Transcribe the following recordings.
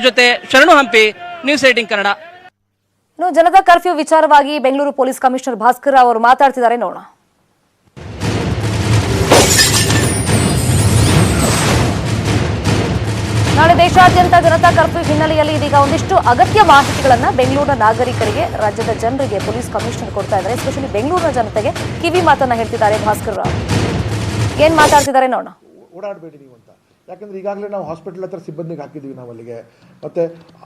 ಜೊತೆ ಶರಣು Hampi, news 18 Kannada. Janata curfew ವಿಚಾರವಾಗಿ ಬೆಂಗಳೂರು ಪೊಲೀಸ್ ಕಮಿಷನರ್ ಭಾಸ್ಕರ್ ಅವರು ಮಾತಾಡ್ತಿದ್ದಾರೆ, ನೋಡೋಣ. ನಾಳೆ ದೇಶಾದ್ಯಂತ ಜನತಾ ಕರ್ಫ್ಯೂ ಹಿನ್ನೆಲೆಯಲ್ಲಿ ಇದೀಗ ಒಂದಿಷ್ಟು ಅಗತ್ಯ ಮಾಹಿತಿಗಳನ್ನ ಬೆಂಗಳೂರಿನ ನಾಗರಿಕರಿಗೆ, ರಾಜ್ಯದ ಜನರಿಗೆ ಪೊಲೀಸ್ ಕಮಿಷನರ್ ಕೊಡ್ತಾ ಇದ್ದಾರೆ. ಎಸ್ಪೆಷಲಿ ಬೆಂಗಳೂರಿನ ಜನತೆಗೆ ಕಿವಿ ಮಾತನ್ನ ಹೇಳ್ತಿದ್ದಾರೆ ಭಾಸ್ಕರ್ ರಾವ್. ಏನ್ ಮಾತಾಡ್ತಿದ್ದಾರೆ ನೋಡೋಣ. ಓಡಾಡಬೇಡಿ ನೀವು ಅಂತ, ಯಾಕಂದ್ರೆ ಈಗಾಗಲೇ ನಾವು ಹಾಸ್ಪಿಟಲ್ ಹತ್ರ ಸಿಬ್ಬಂದಿಗೆ ಹಾಕಿದ್ದೀವಿ ನಾವು ಅಲ್ಲಿಗೆ. ಮತ್ತು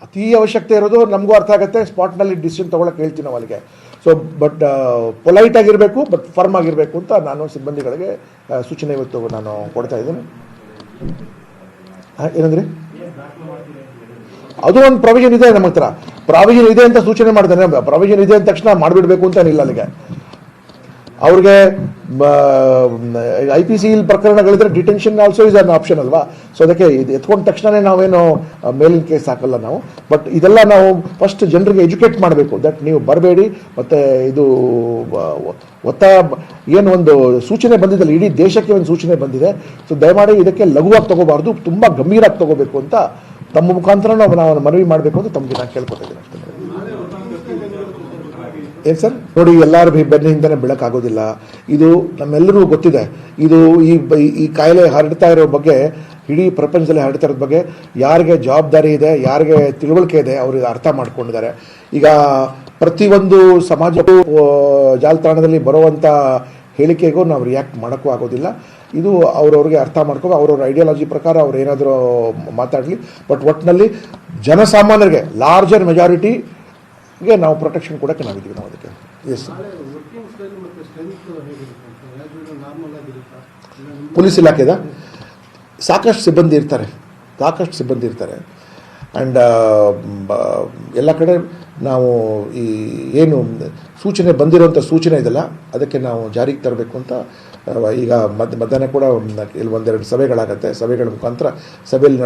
ಅತಿ ಅವಶ್ಯಕತೆ ಇರೋದು ನಮಗೂ ಅರ್ಥ ಆಗುತ್ತೆ, ಸ್ಪಾಟ್ನಲ್ಲಿ ಡಿಸಿಷನ್ ತೊಗೊಳಕ್ಕೆ ಹೇಳ್ತೀವಿ ನಾವು ಅಲ್ಲಿಗೆ. ಸೊ ಬಟ್ ಪೊಲೈಟ್ ಆಗಿರಬೇಕು, ಬಟ್ ಫರ್ಮ್ ಆಗಿರಬೇಕು ಅಂತ ನಾನು ಸಿಬ್ಬಂದಿಗಳಿಗೆ ಸೂಚನೆ ಇವತ್ತು ನಾನು ಕೊಡ್ತಾ ಇದ್ದೀನಿ. ಏನಂದ್ರೆ ಅದು ಒಂದು ಪ್ರಾವಿಷನ್ ಇದೆ ನಮ್ಮ ಹತ್ರ, ಪ್ರಾವಿಷನ್ ಇದೆ ಅಂತ ಸೂಚನೆ ಮಾಡ್ತಾನೆ. ಪ್ರಾವಿಷನ್ ಇದೆ ಅಂದ ತಕ್ಷಣ ಮಾಡಿಬಿಡ್ಬೇಕು ಅಂತ ಏನಿಲ್ಲ ಅಲ್ಲಿಗೆ. ಅವ್ರಿಗೆ IPC ಪ್ರಕರಣಗಳಿದ್ರೆ detention also is an option ಅಲ್ವಾ. ಸೊ ಅದಕ್ಕೆ ಇದು ಎತ್ಕೊಂಡ ತಕ್ಷಣವೇ ನಾವೇನು ಮೇಲಿನ ಕೇಸ್ ಹಾಕಲ್ಲ ನಾವು. ಬಟ್ ಇದೆಲ್ಲ ನಾವು ಫಸ್ಟ್ ಜನರಿಗೆ ಎಜುಕೇಟ್ ಮಾಡಬೇಕು, ದಟ್ ನೀವು ಬರಬೇಡಿ. ಮತ್ತು ಇದು ಏನು ಒಂದು ಸೂಚನೆ ಬಂದಿದ್ದಲ್ಲ, ಇಡೀ ದೇಶಕ್ಕೆ ಒಂದು ಸೂಚನೆ ಬಂದಿದೆ. ಸೊ ದಯಮಾಡಿ ಇದಕ್ಕೆ ಲಘುವಾಗಿ ತಗೋಬಾರ್ದು, ತುಂಬ ಗಂಭೀರವಾಗಿ ತಗೋಬೇಕು ಅಂತ ತಮ್ಮ ಮುಖಾಂತರ ನಾವು ಮನವಿ ಮಾಡಬೇಕು ಅಂತ ತಮಗೆ ನಾನು ಕೇಳ್ಕೊತಾ ಇದ್ದೀನಿ ಅಷ್ಟೇ. ಏನು ಸರ್, ನೋಡಿ, ಎಲ್ಲರ ಬೆನ್ನಿಂದನೇ ಬೆಳಕಾಗೋದಿಲ್ಲ. ಇದು ನಮ್ಮೆಲ್ಲರಿಗೂ ಗೊತ್ತಿದೆ. ಇದು ಈ ಕಾಯಿಲೆ ಹರಡ್ತಾ ಇರೋ ಬಗ್ಗೆ, ಇಡೀ ಪ್ರಪಂಚದಲ್ಲಿ ಹರಡ್ತಾ ಇರೋ ಬಗ್ಗೆ ಯಾರಿಗೆ ಜವಾಬ್ದಾರಿ ಇದೆ, ಯಾರಿಗೆ ತಿಳುವಳಿಕೆ ಇದೆ, ಅವರು ಅರ್ಥ ಮಾಡ್ಕೊಂಡಿದ್ದಾರೆ. ಈಗ ಪ್ರತಿಯೊಂದು ಸಮಾಜ ಜಾಲತಾಣದಲ್ಲಿ ಬರುವಂಥ ಹೇಳಿಕೆಗೂ ನಾವು ರಿಯಾಕ್ಟ್ ಮಾಡೋಕ್ಕೂ ಆಗೋದಿಲ್ಲ. ಇದು ಅವ್ರವ್ರಿಗೆ ಅರ್ಥ ಮಾಡ್ಕೊಂಡು ಅವ್ರವ್ರ ಐಡಿಯಾಲಜಿ ಪ್ರಕಾರ ಅವ್ರು ಏನಾದರೂ ಮಾತಾಡಲಿ. ಬಟ್ ಒಟ್ಟಿನಲ್ಲಿ ಜನಸಾಮಾನ್ಯರಿಗೆ, ಲಾರ್ಜರ್ ಮೆಜಾರಿಟಿಗೆ ನಾವು ಪ್ರೊಟೆಕ್ಷನ್ ಕೊಡೋಕ್ಕೆ ನಾವಿದ್ದೀವಿ ನಾವು ಅದಕ್ಕೆ. ಎಸ್, ಪೊಲೀಸ್ ಇಲಾಖೆದ ಸಾಕಷ್ಟು ಸಿಬ್ಬಂದಿ ಇರ್ತಾರೆ. ಆ್ಯಂಡ್ ಎಲ್ಲ ಕಡೆ ನಾವು ಈ ಏನು ಸೂಚನೆ ಬಂದಿರೋಂಥ ಸೂಚನೆ ಇದೆಲ್ಲ, ಅದಕ್ಕೆ ನಾವು ಜಾರಿಗೆ ತರಬೇಕು ಅಂತ ಈಗ ಮಧ್ಯಾಹ್ನ ಕೂಡ ಒಂದೆರಡು ಸಭೆಗಳಾಗತ್ತೆ. ಸಭೆಗಳ ಮುಖಾಂತರ ಸಭೆಯಲ್ಲಿ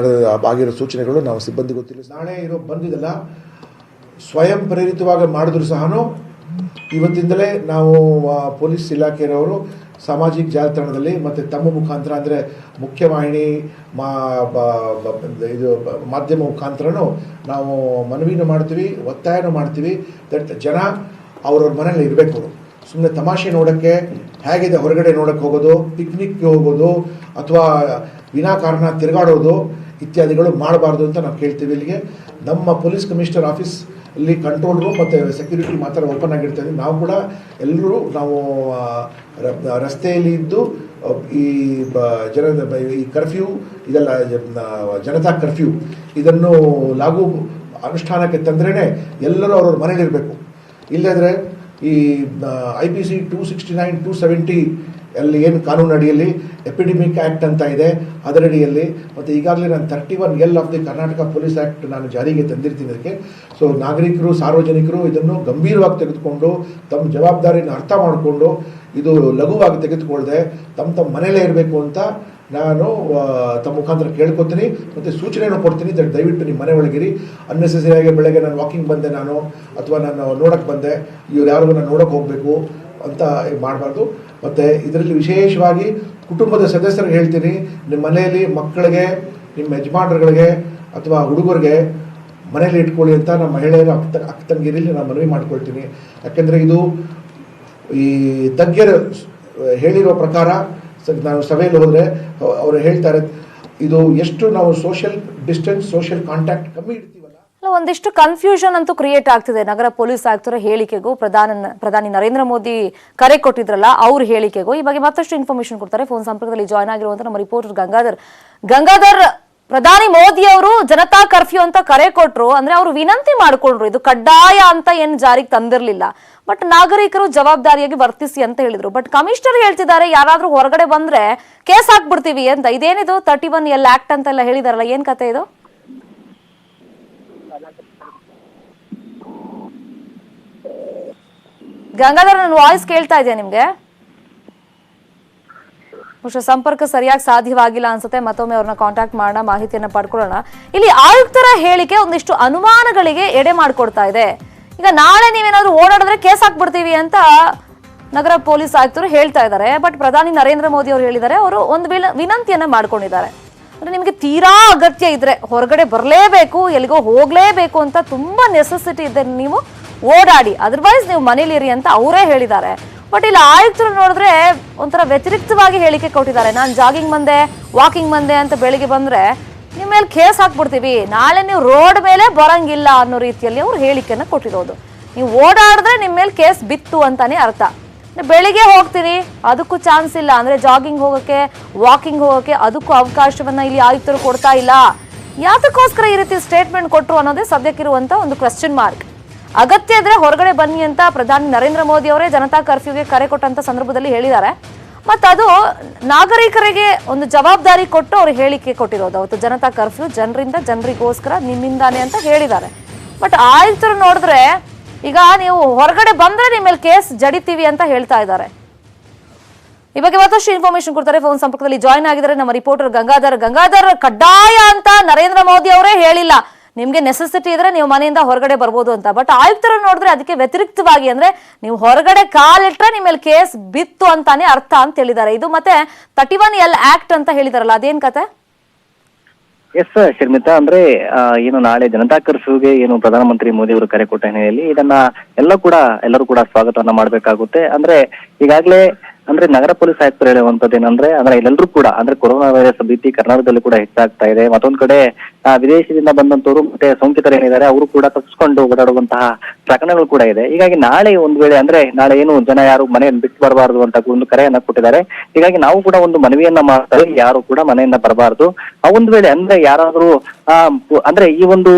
ಆಗಿರೋ ಸೂಚನೆಗಳು ನಾವು ಸಿಬ್ಬಂದಿ ಗೊತ್ತಿಲ್ಲ. ನಾಳೆ ಬಂದಿದ್ದಲ್ಲ, ಸ್ವಯಂ ಪ್ರೇರಿತವಾಗಿ ಮಾಡಿದ್ರು ಸಹ ಇವತ್ತಿಂದಲೇ ನಾವು ಪೊಲೀಸ್ ಇಲಾಖೆಯವರು ಸಾಮಾಜಿಕ ಜಾಲತಾಣದಲ್ಲಿ ಮತ್ತು ತಮ್ಮ ಮುಖಾಂತರ, ಅಂದರೆ ಮುಖ್ಯವಾಹಿನಿ ಇದು ಮಾಧ್ಯಮ ಮುಖಾಂತರನೂ ನಾವು ಮನವಿನೂ ಮಾಡ್ತೀವಿ, ಒತ್ತಾಯನೂ ಮಾಡ್ತೀವಿ. ದಟ್ ಜನ ಅವ್ರವ್ರ ಮನೇಲಿ ಇರಬೇಕು. ಸುಮ್ಮನೆ ತಮಾಷೆ ನೋಡೋಕ್ಕೆ, ಹೇಗಿದೆ ಹೊರಗಡೆ ನೋಡೋಕ್ಕೆ ಹೋಗೋದು, ಪಿಕ್ನಿಕ್ಗೆ ಹೋಗೋದು, ಅಥವಾ ವಿನಾಕಾರಣ ತಿರುಗಾಡೋದು ಇತ್ಯಾದಿಗಳು ಮಾಡಬಾರ್ದು ಅಂತ ನಾವು ಕೇಳ್ತೀವಿ. ಇಲ್ಲಿಗೆ ನಮ್ಮ ಪೊಲೀಸ್ ಕಮಿಷನರ್ ಆಫೀಸ್ ಇಲ್ಲಿ ಕಂಟ್ರೋಲ್ ರೂಮ್ ಮತ್ತು ಸೆಕ್ಯೂರಿಟಿ ಮಾತ್ರ ಓಪನ್ ಆಗಿರ್ತೀವಿ. ನಾವು ಕೂಡ ಎಲ್ಲರೂ ನಾವು ರಸ್ತೆಯಲ್ಲಿ ಇದ್ದು ಈ ಕರ್ಫ್ಯೂ ಇದೆಲ್ಲ ಜನತಾ ಕರ್ಫ್ಯೂ ಇದನ್ನು ಅನುಷ್ಠಾನಕ್ಕೆ ತಂದ್ರೇ ಎಲ್ಲರೂ ಅವ್ರವ್ರ ಮನೇಲಿರಬೇಕು. ಇಲ್ಲದ್ರೆ ಈ IPC 269, 270 ಅಲ್ಲಿ ಏನು ಕಾನೂನು ಅಡಿಯಲ್ಲಿ ಎಪಿಡೆಮಿಕ್ ಆ್ಯಕ್ಟ್ ಅಂತ ಇದೆ, ಅದರಡಿಯಲ್ಲಿ, ಮತ್ತು ಈಗಾಗಲೇ ನಾನು 31L of the Karnataka police act ನಾನು ಜಾರಿಗೆ ತಂದಿರ್ತೀನಿ ಅದಕ್ಕೆ. ಸೊ ನಾಗರಿಕರು, ಸಾರ್ವಜನಿಕರು ಇದನ್ನು ಗಂಭೀರವಾಗಿ ತೆಗೆದುಕೊಂಡು ತಮ್ಮ ಜವಾಬ್ದಾರಿನ ಅರ್ಥ ಮಾಡಿಕೊಂಡು ಇದು ಲಘುವಾಗಿ ತೆಗೆದುಕೊಳ್ಳದೆ ತಮ್ಮ ಮನೇಲೇ ಇರಬೇಕು ಅಂತ ನಾನು ತಮ್ಮ ಮುಖಾಂತರ ಕೇಳ್ಕೊತೀನಿ ಮತ್ತು ಸೂಚನೆಯನ್ನು ಕೊಡ್ತೀನಿ. ದಯವಿಟ್ಟು ನಿಮ್ಮ ಮನೆ ಒಳಗಿರಿ. ಅನ್ನೆಸೆಸರಿಯಾಗಿ ಬೆಳಗ್ಗೆ ನಾನು ವಾಕಿಂಗ್ ಬಂದೆ ನಾನು, ಅಥವಾ ನಾನು ನೋಡೋಕ್ಕೆ ಬಂದೆ, ಇವ್ರು ಯಾರಿಗೂ ನಾನು ನೋಡೋಕ್ಕೆ ಹೋಗಬೇಕು ಅಂತ ಮಾಡಬಾರ್ದು. ಮತ್ತು ಇದರಲ್ಲಿ ವಿಶೇಷವಾಗಿ ಕುಟುಂಬದ ಸದಸ್ಯರಿಗೆ ಹೇಳ್ತೀನಿ, ನಿಮ್ಮ ಮನೆಯಲ್ಲಿ ಮಕ್ಕಳಿಗೆ, ನಿಮ್ಮ ಯಜಮಾನರುಗಳಿಗೆ ಅಥವಾ ಹುಡುಗರಿಗೆ ಮನೇಲಿ ಇಟ್ಕೊಳ್ಳಿ ಅಂತ ನಮ್ಮ ಮಹಿಳೆಯರ ಅಕ್ಕ ತಂಗಿರಲ್ಲಿ ನಾನು ಮನವಿ ಮಾಡ್ಕೊಳ್ತೀನಿ. ಯಾಕೆಂದರೆ ಇದು ಈ ತಜ್ಞರು ಹೇಳಿರೋ ಪ್ರಕಾರ ನಾವು ಸಭೆಯಲ್ಲಿ ಹೋದರೆ ಅವರು ಹೇಳ್ತಾರೆ, ಇದು ಎಷ್ಟು ನಾವು ಸೋಷಿಯಲ್ ಡಿಸ್ಟೆನ್ಸ್, ಸೋಷಿಯಲ್ ಕಾಂಟ್ಯಾಕ್ಟ್ ಕಮ್ಮಿ ಇಡ್ತೀವಲ್ಲ. ಒಂದಿಷ್ಟು ಕನ್ಫ್ಯೂಷನ್ ಅಂತೂ ಕ್ರಿಯೇಟ್ ಆಗ್ತಿದೆ ನಗರ ಪೊಲೀಸ್ ಆಯುಕ್ತರ ಹೇಳಿಕೆಗೂ ಪ್ರಧಾನಿ ನರೇಂದ್ರ ಮೋದಿ ಕರೆ ಕೊಟ್ಟಿದ್ರಲ್ಲ ಅವ್ರ ಹೇಳಿಕೆಗೂ. ಈ ಬಗ್ಗೆ ಮತ್ತಷ್ಟು ಇನ್ಫಾರ್ಮೇಶನ್ ಕೊಡ್ತಾರೆ. ಫೋನ್ ಸಂಪರ್ಕದಲ್ಲಿ ಜಾಯ್ನ್ ಆಗಿರುವಂತ ನಮ್ಮ ರಿಪೋರ್ಟರ್ ಗಂಗಾಧರ್, ಪ್ರಧಾನಿ ಮೋದಿ ಅವರು ಜನತಾ ಕರ್ಫ್ಯೂ ಅಂತ ಕರೆ ಕೊಟ್ರು, ಅಂದ್ರೆ ಅವರು ವಿನಂತಿ ಮಾಡ್ಕೊಂಡ್ರು, ಇದು ಕಡ್ಡಾಯ ಅಂತ ಏನ್ ಜಾರಿಗೆ ತಂದಿರ್ಲಿಲ್ಲ, ಬಟ್ ನಾಗರಿಕರು ಜವಾಬ್ದಾರಿಯಾಗಿ ವರ್ತಿಸಿ ಅಂತ ಹೇಳಿದ್ರು. ಬಟ್ ಕಮಿಷನರ್ ಹೇಳ್ತಿದ್ದಾರೆ, ಯಾರಾದ್ರೂ ಹೊರಗಡೆ ಬಂದ್ರೆ ಕೇಸ್ ಹಾಕ್ಬಿಡ್ತೀವಿ ಅಂತ. ಇದೇನಿದು 31L ಆಕ್ಟ್ ಅಂತೆಲ್ಲ ಹೇಳಿದಾರಲ್ಲ, ಏನ್ ಕತೆ ಇದು? ಗಂಗಾಧರ್, ನನ್ನ ವಾಯ್ಸ್ ಕೇಳ್ತಾ ಇದೆಯಾ ನಿಮ್ಗೆ? ಸಂಪರ್ಕ ಸರಿಯಾಗಿ ಸಾಧ್ಯವಾಗಿಲ್ಲ ಅನ್ಸುತ್ತೆ. ಮತ್ತೊಮ್ಮೆ ಅವ್ರನ್ನ ಕಾಂಟ್ಯಾಕ್ಟ್ ಮಾಡೋಣ, ಮಾಹಿತಿಯನ್ನ ಪಡ್ಕೊಳ್ಳೋಣ. ಇಲ್ಲಿ ಆಯುಕ್ತರ ಹೇಳಿಕೆ ಒಂದಿಷ್ಟು ಅನುಮಾನಗಳಿಗೆ ಎಡೆ ಮಾಡ್ಕೊಡ್ತಾ ಇದೆ. ಈಗ ನಾಳೆ ನೀವೇನಾದ್ರೂ ಓಡಾಡಿದ್ರೆ ಕೇಸ್ ಹಾಕ್ಬಿಡ್ತೀವಿ ಅಂತ ನಗರ ಪೊಲೀಸ್ ಆಯುಕ್ತರು ಹೇಳ್ತಾ ಇದ್ದಾರೆ. ಬಟ್ ಪ್ರಧಾನಿ ನರೇಂದ್ರ ಮೋದಿ ಅವರು ಹೇಳಿದ್ದಾರೆ, ಅವರು ಒಂದು ವಿನಂತಿಯನ್ನ ಮಾಡ್ಕೊಂಡಿದ್ದಾರೆ. ಅಂದ್ರೆ ನಿಮಗೆ ತೀರಾ ಅಗತ್ಯ ಇದ್ರೆ ಹೊರಗಡೆ ಬರಲೇಬೇಕು, ಎಲ್ಲಿಗೋ ಹೋಗ್ಲೇಬೇಕು ಅಂತ ತುಂಬಾ ನೆಸೆಸಿಟಿ ಇದೆ, ನೀವು ಓಡಾಡಿ, ಅದರ್ವೈಸ್ ನೀವು ಮನೇಲಿರಿ ಅಂತ ಅವರೇ ಹೇಳಿದ್ದಾರೆ. ಬಟ್ ಇಲ್ಲಿ ಆಯುಕ್ತರು ನೋಡಿದ್ರೆ ಒಂಥರ ವ್ಯತಿರಿಕ್ತವಾಗಿ ಹೇಳಿಕೆ ಕೊಟ್ಟಿದ್ದಾರೆ. ನಾನು ಜಾಗಿಂಗ್ ಬಂದೆ, ವಾಕಿಂಗ್ ಬಂದೆ ಅಂತ ಬೆಳಿಗ್ಗೆ ಬಂದ್ರೆ ನಿಮ್ಮ ಮೇಲೆ ಕೇಸ್ ಹಾಕ್ಬಿಡ್ತೀವಿ, ನಾಳೆ ನೀವು ರೋಡ್ ಮೇಲೆ ಬರಂಗಿಲ್ಲ ಅನ್ನೋ ರೀತಿಯಲ್ಲಿ ಅವ್ರು ಹೇಳಿಕೆಯನ್ನು ಕೊಟ್ಟಿರೋದು. ನೀವು ಓಡಾಡಿದ್ರೆ ನಿಮ್ಮ ಮೇಲೆ ಕೇಸ್ ಬಿತ್ತು ಅಂತಾನೆ ಅರ್ಥ. ಬೆಳಿಗ್ಗೆ ಹೋಗ್ತೀನಿ ಅದಕ್ಕೂ ಚಾನ್ಸ್ ಇಲ್ಲ, ಅಂದ್ರೆ ಜಾಗಿಂಗ್ ಹೋಗೋಕೆ, ವಾಕಿಂಗ್ ಹೋಗೋಕೆ ಅದಕ್ಕೂ ಅವಕಾಶವನ್ನ ಇಲ್ಲಿ ಆಯುಕ್ತರು ಕೊಡ್ತಾ ಇಲ್ಲ. ಯಾತಕ್ಕೋಸ್ಕರ ಈ ರೀತಿ ಸ್ಟೇಟ್ಮೆಂಟ್ ಕೊಟ್ಟರು ಅನ್ನೋದೇ ಸದ್ಯಕ್ಕಿರುವಂತ ಒಂದು ಕ್ವೆಶ್ಚನ್ ಮಾರ್ಕ್. ಅಗತ್ಯ ಇದ್ರೆ ಹೊರಗಡೆ ಬನ್ನಿ ಅಂತ ಪ್ರಧಾನಿ ನರೇಂದ್ರ ಮೋದಿ ಅವರೇ ಜನತಾ ಕರ್ಫ್ಯೂಗೆ ಕರೆ ಕೊಟ್ಟಂತ ಸಂದರ್ಭದಲ್ಲಿ ಹೇಳಿದ್ದಾರೆ. ಮತ್ತು ಅದು ನಾಗರಿಕರಿಗೆ ಒಂದು ಜವಾಬ್ದಾರಿ ಕೊಟ್ಟು ಅವ್ರು ಹೇಳಿಕೆ ಕೊಟ್ಟಿರೋದು. ಅವತ್ತು ಜನತಾ ಕರ್ಫ್ಯೂ ಜನರಿಂದ ಜನರಿಗೋಸ್ಕರ, ನಿಮ್ಮಿಂದಾನೆ ಅಂತ ಹೇಳಿದ್ದಾರೆ. ಬಟ್ ಆಯುಕ್ತರು ನೋಡಿದ್ರೆ ಈಗ ನೀವು ಹೊರಗಡೆ ಬಂದ್ರೆ ನಿಮ್ಮ ಮೇಲೆ ಕೇಸ್ ಜಡಿತೀವಿ ಅಂತ ಹೇಳ್ತಾ ಇದ್ದಾರೆ. ಈ ಬಗ್ಗೆ ಮತ್ತಷ್ಟು ಇನ್ಫಾರ್ಮೇಶನ್ ಕೊಡ್ತಾರೆ. ಫೋನ್ ಸಂಪರ್ಕದಲ್ಲಿ ಜಾಯ್ನ್ ಆಗಿದ್ದಾರೆ ನಮ್ಮ ರಿಪೋರ್ಟರ್ ಗಂಗಾಧರ್. ಕಡ್ಡಾಯ ಅಂತ ನರೇಂದ್ರ ಮೋದಿ ಅವರೇ ಹೇಳಿಲ್ಲ, ನಿಮ್ಗೆ ನೆಸೆಸಿಟಿ ಇದ್ರೆ ನೀವು ಮನೆಯಿಂದ ಹೊರಗಡೆ ಬರ್ಬೋದು ಅಂತ. ಬಟ್ ಆಯುಕ್ತರು ನೋಡಿದ್ರೆ ಅದಕ್ಕೆ ವ್ಯತಿರಿಕ್ತವಾಗಿ, ಅಂದ್ರೆ ನೀವು ಹೊರಗಡೆ ಕಾಲಿಟ್ರೆ ನಿಮ್ಮ ಮೇಲೆ ಕೇಸ್ ಬಿತ್ತು ಅಂತಾನೆ ಅರ್ಥ ಅಂತ ಹೇಳಿದ್ದಾರೆ. ಇದು ಮತ್ತೆ 31L ಆಕ್ಟ್ ಅಂತ ಹೇಳಿದಾರಲ್ಲ, ಅದೇನ್ ಕತೆ? ಎಸ್ ಶರ್ಮಿತಾ, ಅಂದ್ರೆ ಏನು ನಾಳೆ ಜನತಾ ಕರ್ಫ್ಯೂಗೆ ಏನು ಪ್ರಧಾನಮಂತ್ರಿ ಮೋದಿ ಅವರು ಕರೆ ಕೊಟ್ಟ ಹಿನ್ನೆಲೆಯಲ್ಲಿ ಇದನ್ನ ಎಲ್ಲರೂ ಕೂಡ ಸ್ವಾಗತವನ್ನ ಮಾಡ್ಬೇಕಾಗುತ್ತೆ. ಅಂದ್ರೆ ಈಗಾಗಲೇ ಅಂದ್ರೆ ನಗರ ಪೊಲೀಸ್ ಆಯುಕ್ತರು ಹೇಳುವಂತದ್ದು ಏನಂದ್ರೆ, ಅಂದ್ರೆ ಇಲ್ಲೆಲ್ಲರೂ ಕೂಡ ಅಂದ್ರೆ ಕೊರೋನಾ ವೈರಸ್ ಭೀತಿ ಕರ್ನಾಟಕದಲ್ಲಿ ಕೂಡ ಹೆಚ್ಚಾಗ್ತಾ ಇದೆ. ಮತ್ತೊಂದ್ ಕಡೆ ವಿದೇಶದಿಂದ ಬಂದಂತವರು ಮತ್ತೆ ಸೋಂಕಿತರು ಏನಿದ್ದಾರೆ ಅವರು ಕೂಡ ತಪ್ಪಿಸ್ಕೊಂಡು ಓಡಾಡುವಂತಹ ಪ್ರಕರಣಗಳು ಕೂಡ ಇದೆ. ಹೀಗಾಗಿ ನಾಳೆ ಒಂದ್ ವೇಳೆ ಅಂದ್ರೆ ನಾಳೆ ಏನು ಜನ ಯಾರು ಮನೆಯನ್ನು ಬಿಟ್ಟು ಬರಬಾರದು ಅಂತ ಒಂದು ಕರೆಯನ್ನ ಕೊಟ್ಟಿದ್ದಾರೆ. ಹೀಗಾಗಿ ನಾವು ಕೂಡ ಒಂದು ಮನವಿಯನ್ನ ಮಾಡ್ತಾರೆ, ಯಾರು ಕೂಡ ಮನೆಯಿಂದ ಬರಬಾರದು. ಆ ಒಂದ್ ವೇಳೆ ಅಂದ್ರೆ ಯಾರಾದ್ರೂ ಅಂದ್ರೆ ಈ ಒಂದು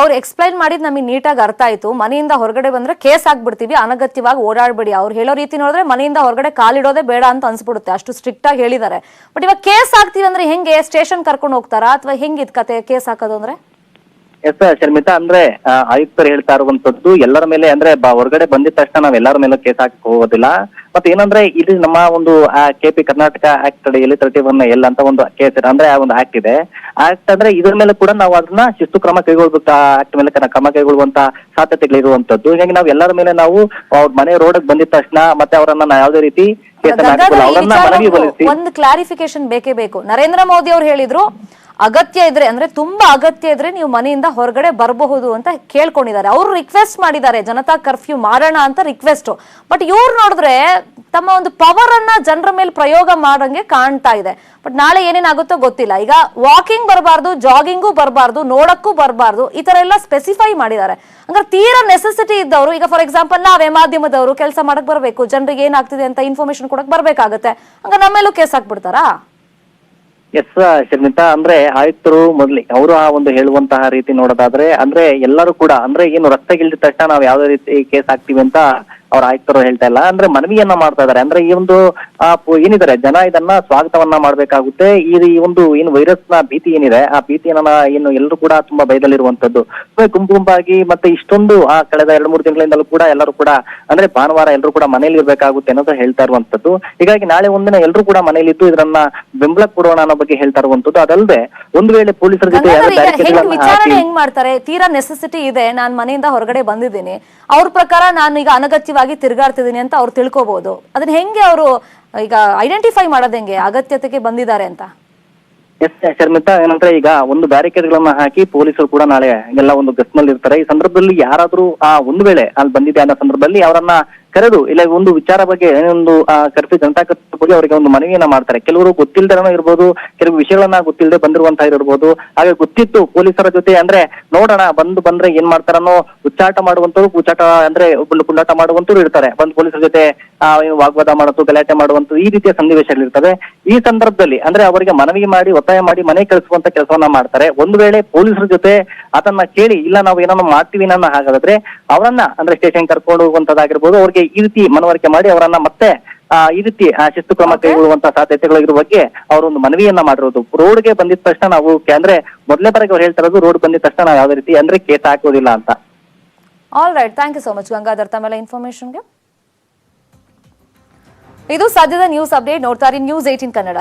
ಅವ್ರು ಎಕ್ಸ್ಪ್ಲೈನ್ ಮಾಡಿದ್ ನಮಗೆ ನೀಟಾಗಿ ಅರ್ಥ ಆಯ್ತು. ಮನೆಯಿಂದ ಹೊರಗಡೆ ಬಂದ್ರೆ ಕೇಸ್ ಹಾಕ್ಬಿಡ್ತೀವಿ, ಅನಗತ್ಯವಾಗಿ ಓಡಾಡ್ಬೇಡಿ. ಅವ್ರು ಹೇಳೋ ರೀತಿ ನೋಡಿದ್ರೆ ಮನೆಯಿಂದ ಹೊರಗಡೆ ಕಾಲಿಡೋದೇ ಬೇಡ ಅಂತ ಅನ್ಸ್ಬಿಡುತ್ತೆ, ಅಷ್ಟು ಸ್ಟ್ರಿಕ್ಟ್ ಆಗಿ ಹೇಳಿದ್ದಾರೆ. ಬಟ್ ಇವಾಗ ಕೇಸ್ ಹಾಕ್ತೀವಿ ಅಂದ್ರೆ ಹೆಂಗೆ, ಸ್ಟೇಷನ್ ಕರ್ಕೊಂಡು ಹೋಗ್ತಾರಾ ಅಥವಾ ಹೆಂಗಿದ್ ಕತೆ ಕೇಸ್ ಹಾಕೋದು ಅಂದ್ರೆ? ಎಸ್ ಶರ್ಮಿತಾ, ಅಂದ್ರೆ ಆಯುಕ್ತರು ಹೇಳ್ತಾ ಇರುವಂತದ್ದು ಎಲ್ಲರ ಮೇಲೆ ಅಂದ್ರೆ ಹೊರಗಡೆ ಬಂದಿದ ತಕ್ಷಣ ನಾವ್ ಎಲ್ಲರ ಮೇಲೆ ಕೇಸ್ ಹಾಕಿ ಹೋಗೋದಿಲ್ಲ. ಮತ್ತೆ ಏನಂದ್ರೆ ಇದು ನಮ್ಮ ಒಂದು KP ಕರ್ನಾಟಕ ಆಕ್ಟ್ ಅಡಿಯಲ್ಲಿ 31L ಅಂತ ಒಂದು ಕೇಸ್ ಅಂದ್ರೆ ಆ ಒಂದು ಆಕ್ಟ್ ಇದೆ. ಆಕ್ಟ್ ಅಂದ್ರೆ ಇದ್ರ ಮೇಲೆ ಕೂಡ ನಾವು ಅದನ್ನ ಶಿಸ್ತು ಕ್ರಮ ಕೈಗೊಳ್ಬೇಕು, ಆಕ್ಟ್ ಮೇಲೆ ಕ್ರಮ ಕೈಗೊಳ್ಳುವಂತ ಸಾಧ್ಯತೆಗಳಿರುವಂತದ್ದು. ಹೀಗಾಗಿ ನಾವು ಎಲ್ಲರ ಮೇಲೆ ನಾವು ಅವ್ರ ಮನೆ ರೋಡ್ ಬಂದಿದ ತಕ್ಷಣ ಮತ್ತೆ ಅವರನ್ನ ಯಾವುದೇ ರೀತಿ ಒಂದು ಕ್ಲಾರಿಫಿಕೇಶನ್ ಬೇಕೇ ಬೇಕು. ನರೇಂದ್ರ ಮೋದಿ ಅವ್ರು ಹೇಳಿದ್ರು ಅಗತ್ಯ ಇದ್ರೆ, ಅಂದ್ರೆ ತುಂಬಾ ಅಗತ್ಯ ಇದ್ರೆ ನೀವು ಮನೆಯಿಂದ ಹೊರಗಡೆ ಬರಬಹುದು ಅಂತ ಕೇಳ್ಕೊಂಡಿದ್ದಾರೆ. ಅವರು ರಿಕ್ವೆಸ್ಟ್ ಮಾಡಿದ್ದಾರೆ ಜನತಾ ಕರ್ಫ್ಯೂ ಮಾಡೋಣ ಅಂತ ರಿಕ್ವೆಸ್ಟ್. ಬಟ್ ಇವ್ರು ನೋಡಿದ್ರೆ ತಮ್ಮ ಒಂದು ಪವರ್ ಅನ್ನ ಜನರ ಮೇಲೆ ಪ್ರಯೋಗ ಮಾಡಂಗೆ ಕಾಣ್ತಾ ಇದೆ. ಬಟ್ ನಾಳೆ ಏನೇನಾಗುತ್ತೋ ಗೊತ್ತಿಲ್ಲ. ಈಗ ವಾಕಿಂಗ್ ಬರಬಾರ್ದು, ಜಾಗಿಂಗು ಬರಬಾರ್ದು, ನೋಡಕ್ಕೂ ಬರಬಾರ್ದು, ಈ ತರ ಎಲ್ಲ ಸ್ಪೆಸಿಫೈ ಮಾಡಿದ್ದಾರೆ. ಅಂದ್ರೆ ತೀರಾ ನೆಸೆಸಿಟಿ ಇದ್ದವರು, ಈಗ ಫಾರ್ ಎಕ್ಸಾಂಪಲ್ ನಾವೇ ಮಾಧ್ಯಮದವರು ಕೆಲಸ ಮಾಡಕ್ ಬರಬೇಕು, ಜನರಿಗೆ ಏನಾಗ್ತಿದೆ ಅಂತ ಇನ್ಫಾರ್ಮೇಶನ್ ಕೊಡಕ್ ಬರ್ಬೇಕಾಗತ್ತೆ, ಹಂಗ ನಮ್ಮೇಲೂ ಕೇಸ್ ಹಾಕ್ಬಿಡ್ತಾರಾ? ಎಸ್ ಶರ್ಮಿತಾ, ಅಂದ್ರೆ ಆಯುಕ್ತರು ಮೊದ್ಲಿ ಅವರು ಆ ಒಂದು ಹೇಳುವಂತಹ ರೀತಿ ನೋಡೋದಾದ್ರೆ ಅಂದ್ರೆ ಎಲ್ಲರೂ ಕೂಡ ಅಂದ್ರೆ ಏನು ರಸ್ತೆಗಿಳಿದ ತಕ್ಷಣ ನಾವು ಯಾವ್ದೇ ರೀತಿ ಕೇಸ್ ಹಾಕ್ತಿವಿ ಅಂತ ಅವ್ರ ಆಯುಕ್ತರು ಹೇಳ್ತಾ ಇಲ್ಲ, ಅಂದ್ರೆ ಮನವಿಯನ್ನ ಮಾಡ್ತಾ ಇದಾರೆ. ಅಂದ್ರೆ ಈ ಒಂದು ಏನಿದ್ದಾರೆ ಜನ ಇದನ್ನ ಸ್ವಾಗತವನ್ನ ಮಾಡ್ಬೇಕಾಗುತ್ತೆ. ಈ ಒಂದು ಏನು ವೈರಸ್ ನ ಭೀತಿ ಏನಿದೆ ಆ ಭೀತಿಯನ್ನ ಏನು ಎಲ್ಲರೂ ಕೂಡ ತುಂಬಾ ಭಯದಲ್ಲಿರುವಂತದ್ದು. ಗುಂಪಾಗಿ ಮತ್ತೆ ಇಷ್ಟೊಂದು ಕಳೆದ 2-3 ತಿಂಗಳಿಂದಲೂ ಕೂಡ ಎಲ್ಲರೂ ಕೂಡ ಅಂದ್ರೆ ಭಾನುವಾರ ಎಲ್ಲರೂ ಕೂಡ ಮನೇಲಿ ಇರ್ಬೇಕಾಗುತ್ತೆ ಅನ್ನೋದು ಹೇಳ್ತಾ ಇರುವಂತದ್ದು. ಹೀಗಾಗಿ ನಾಳೆ ಒಂದಿನ ಎಲ್ಲರೂ ಕೂಡ ಮನೇಲಿದ್ದು ಇದನ್ನ ಬೆಂಬಲ ಕೊಡೋಣ ಅನ್ನೋ ಬಗ್ಗೆ ಹೇಳ್ತಾ ಇರುವಂತದ್ದು. ಅದಲ್ಲದೆ ಒಂದು ವೇಳೆ ಪೊಲೀಸರ ಜೊತೆ ಹೆಂಗ್ ಮಾಡ್ತಾರೆ, ತೀರಾ ನೆಸೆಸಿಟಿ ಇದೆ, ನಾನ್ ಮನೆಯಿಂದ ಹೊರಗಡೆ ಬಂದಿದ್ದೀನಿ, ಅವ್ರ ಪ್ರಕಾರ ನಾನು ಈಗ ಅನಗತ್ಯವಾಗಿ ತಿರುಗಾಡ್ತಿದ್ದೀನಿ ಅಂತ ಅವ್ರು ತಿಳ್ಕೋಬಹುದು. ಅದನ್ನ ಹೆಂಗೆ ಅವರು ಈಗ ಐಡೆಂಟಿಫೈ ಮಾಡೋದ್ ಹೆಂಗೆ ಅಗತ್ಯತೆಗೆ ಬಂದಿದ್ದಾರೆ ಅಂತ? ಎಸ್ ಶರ್ಮಿತಾ, ಏನಂದ್ರೆ ಈಗ ಒಂದು ಬ್ಯಾರಿಕೇಡ್ ಗಳನ್ನ ಹಾಕಿ ಪೊಲೀಸರು ಕೂಡ ನಾಳೆ ಎಲ್ಲ ಒಂದು ಗಸ್ನಲ್ಲಿ ಇರ್ತಾರೆ. ಈ ಸಂದರ್ಭದಲ್ಲಿ ಯಾರಾದ್ರೂ ಒಂದು ವೇಳೆ ಅಲ್ಲಿ ಬಂದಿದೆ ಅನ್ನೋ ಸಂದರ್ಭದಲ್ಲಿ ಅವರನ್ನ ಕರೆದು ಇಲ್ಲ ಒಂದು ವಿಚಾರ ಬಗ್ಗೆ ಏನೊಂದು ಕರ್ಫ್ಯೂ ಜನತಾ ಕರ್ಫ್ಯೂ ಬಗ್ಗೆ ಅವರಿಗೆ ಒಂದು ಮನವಿಯನ್ನ ಮಾಡ್ತಾರೆ. ಕೆಲವರು ಗೊತ್ತಿಲ್ದೇನೋ ಇರ್ಬೋದು, ಕೆಲವು ವಿಷಯಗಳನ್ನ ಗೊತ್ತಿಲ್ಲದೆ ಬಂದಿರುವಂತಹ ಇರ್ಬೋದು. ಹಾಗೆ ಗೊತ್ತಿತ್ತು ಪೊಲೀಸರ ಜೊತೆ ಅಂದ್ರೆ ನೋಡೋಣ ಬಂದ್ರೆ ಏನ್ ಮಾಡ್ತಾರನ್ನೋ ಉಚ್ಚಾಟ ಮಾಡುವಂತವ್ರು, ಅಂದ್ರೆ ಪುಂಡಾಟ ಮಾಡುವಂತವ್ರು ಇರ್ತಾರೆ. ಬಂದು ಪೊಲೀಸರ ಜೊತೆ ವಾಗ್ವಾದ ಮಾಡೋದು, ಗಲಾಟೆ ಮಾಡುವಂತ ಈ ರೀತಿಯ ಸನ್ನಿವೇಶಗಳಿರ್ತವೆ. ಈ ಸಂದರ್ಭದಲ್ಲಿ ಅಂದ್ರೆ ಅವರಿಗೆ ಮನವಿ ಮಾಡಿ ಒತ್ತಾಯ ಮಾಡಿ ಮನೆ ಕಳಿಸುವಂತ ಕೆಲಸವನ್ನ ಮಾಡ್ತಾರೆ. ಒಂದು ವೇಳೆ ಪೊಲೀಸರ ಜೊತೆ ಅದನ್ನ ಕೇಳಿ ಇಲ್ಲ ನಾವು ಏನೋ ಮಾಡ್ತೀವಿ ಅನ್ನೋ ಹಾಗಾದ್ರೆ ಅವರನ್ನ ಅಂದ್ರೆ ಸ್ಟೇಷನ್ ಕರ್ಕೊಂಡು ಹೋಗುವಂತದ್ದಾಗಿರ್ಬೋದು, ಅವ್ರಿಗೆ ಈ ರೀತಿ ಮನವರಿಕೆ ಮಾಡಿ ಅವರನ್ನ ಮತ್ತೆ ಈ ರೀತಿ ಶಿಸ್ತು ಕ್ರಮ ಕೈಗೊಳ್ಳುವಂತಹ ಸಾಧ್ಯತೆಗಳಿರುವ ಬಗ್ಗೆ ಅವರೊಂದು ಮನವಿಯನ್ನ ಮಾಡಿರೋದು. ರೋಡ್ಗೆ ಬಂದಿದ ತಕ್ಷಣ ನಾವು ಅಂದ್ರೆ ಮೊದಲೇ ಬಾರಿಗೆ ಅವ್ರು ಹೇಳ್ತಾ ಇರೋದು ರೋಡ್ ಬಂದಿದ ತಕ್ಷಣ ನಾವು ಯಾವುದೇ ರೀತಿ ಅಂದ್ರೆ ಕೇಸ್ ಹಾಕೋದಿಲ್ಲ ಅಂತ. All right, thank you so much Gangadhar ತಮ್ಮೆಲ್ಲ ಇನ್ಫಾರ್ಮೇಶನ್ಗೆ. ಇದು ಸದ್ಯದ ನ್ಯೂಸ್ ಅಪ್ಡೇಟ್. ನೋಡ್ತಾರೆ ನ್ಯೂಸ್ 18 ಕನ್ನಡ.